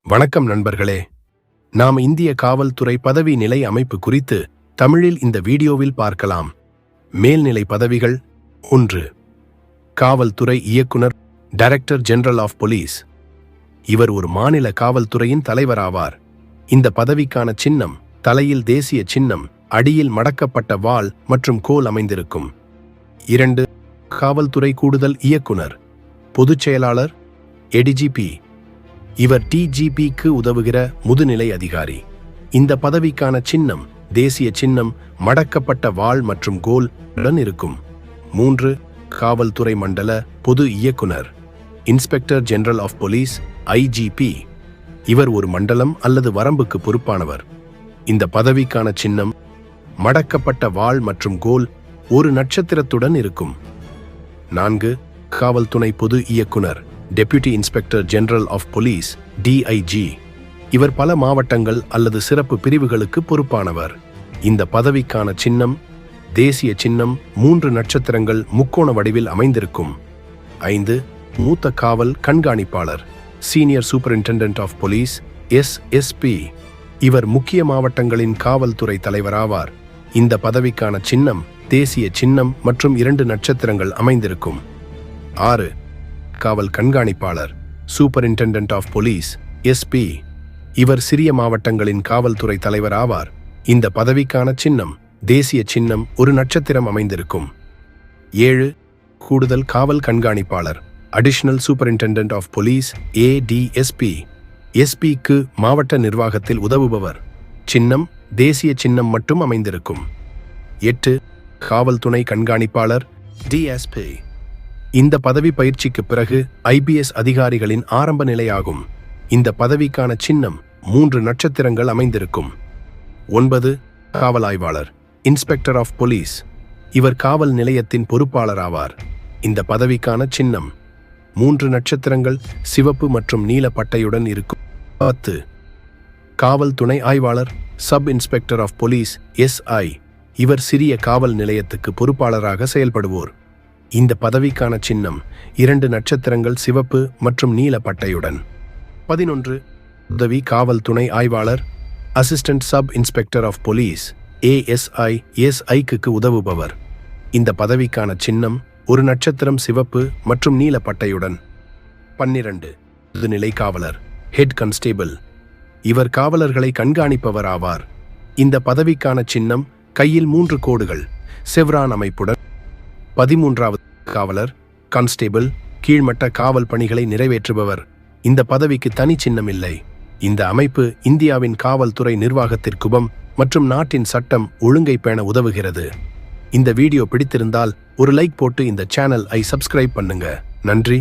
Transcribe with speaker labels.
Speaker 1: வணக்கம் நண்பர்களே. நாம் இந்திய காவல்துறை பதவி நிலை அமைப்பு குறித்து தமிழில் இந்த வீடியோவில் பார்க்கலாம். மேல்நிலை பதவிகள். 1. காவல்துறை இயக்குனர், டைரக்டர் ஜெனரல் ஆஃப் போலீஸ். இவர் ஒரு மாநில காவல்துறையின் தலைவராவார். இந்த பதவிக்கான சின்னம் தலையில் தேசிய சின்னம், அடியில் மடக்கப்பட்ட வாள் மற்றும் கோல் அமைந்திருக்கும். 2. காவல்துறை கூடுதல் இயக்குனர், பொதுச் செயலாளர், ஏடிஜிபி. இவர் டிஜிபிக்கு உதவுகிற முதுநிலை அதிகாரி. இந்த பதவிக்கான சின்னம் தேசிய சின்னம், மடக்கப்பட்ட வாள் மற்றும் கோல் உடன் இருக்கும். 3. காவல்துறை மண்டல பொது இயக்குனர், inspector general of police, IGP. இவர் ஒரு மண்டலம் அல்லது வரம்புக்கு பொறுப்பானவர். இந்த பதவிக்கான சின்னம் மடக்கப்பட்ட வாள் மற்றும் கோல் ஒரு நட்சத்திரத்துடன் இருக்கும். 4. காவல்துறை பொது இயக்குனர், deputy inspector general of police, DIG. இவர் பல மாவட்டங்கள் அல்லது சிறப்பு பிரிவுகளுக்கு பொறுப்பானவர். இந்த பதவிக்கான சின்னம் தேசிய சின்னம், 3 நட்சத்திரங்கள் முக்கோண வடிவில் அமைந்திருக்கும். 5. மூத்த காவல் கண்காணிப்பாளர், senior superintendent of police, SSP. இவர் முக்கிய மாவட்டங்களின் காவல்துறை தலைவராவார். இந்த பதவிக்கான சின்னம் தேசிய சின்னம் மற்றும் 2 நட்சத்திரங்கள் அமைந்திருக்கும். 6. காவல் கண்காணிப்பாளர், சூப்பரிண்டெண்டன்ட் ஆஃப் போலீஸ், எஸ்பி. இவர் சிறிய மாவட்டங்களின் காவல்துறை தலைவர் ஆவார். இந்த பதவிக்கான சின்னம் தேசிய சின்னம், ஒரு நட்சத்திரம் அமைந்திருக்கும். 7. கூடுதல் காவல் கண்காணிப்பாளர், additional superintendent of police, ADSP. எஸ்பிக்கு மாவட்ட நிர்வாகத்தில் உதவுபவர். சின்னம் தேசிய சின்னம் மட்டும் அமைந்திருக்கும். 8. காவல்துறை கண்காணிப்பாளர், டிஎஸ்பி. இந்த பதவி பயிற்சிக்கு பிறகு ஐபிஎஸ் அதிகாரிகளின் ஆரம்ப நிலையாகும். இந்த பதவிக்கான சின்னம் 3 நட்சத்திரங்கள் அமைந்திருக்கும். 9. காவல் ஆய்வாளர், இன்ஸ்பெக்டர் ஆஃப் போலீஸ். இவர் காவல் நிலையத்தின் பொறுப்பாளர் ஆவார். இந்த பதவிக்கான சின்னம் 3 நட்சத்திரங்கள் சிவப்பு மற்றும் நீல பட்டையுடன் இருக்கும். 10. காவல் துணை ஆய்வாளர், sub inspector of police, SI. இவர் சிறிய காவல் நிலையத்துக்கு பொறுப்பாளராக செயல்படுவோர். இந்த பதவிக்கான சின்னம் 2 நட்சத்திரங்கள் சிவப்பு மற்றும் நீல பட்டையுடன். 11. உதவி காவல் துணை ஆய்வாளர், assistant sub inspector of police, ASI. எஸ்ஐக்கு உதவுபவர். இந்த பதவிக்கான சின்னம் 1 நட்சத்திரம் சிவப்பு மற்றும் நீல பட்டையுடன். 12. முதுநிலை காவலர், ஹெட் கான்ஸ்டேபிள். இவர் காவலர்களை கண்காணிப்பவர் ஆவார். இந்த பதவிக்கான சின்னம் கையில் 3 கோடுகள், செவ்ரான் அமைப்புடன். 13வது காவலர், கான்ஸ்டேபிள். கீழ்மட்ட காவல் பணிகளை நிறைவேற்றுபவர். இந்த பதவிக்கு தனி சின்னம் இல்லை. இந்த அமைப்பு இந்தியாவின் காவல்துறை நிர்வாகத்திற்கும் மற்றும் நாட்டின் சட்டம் ஒழுங்கை பேண உதவுகிறது. இந்த வீடியோ பிடித்திருந்தால் ஒரு லைக் போட்டு இந்த சேனலை சப்ஸ்கிரைப் பண்ணுங்க. நன்றி.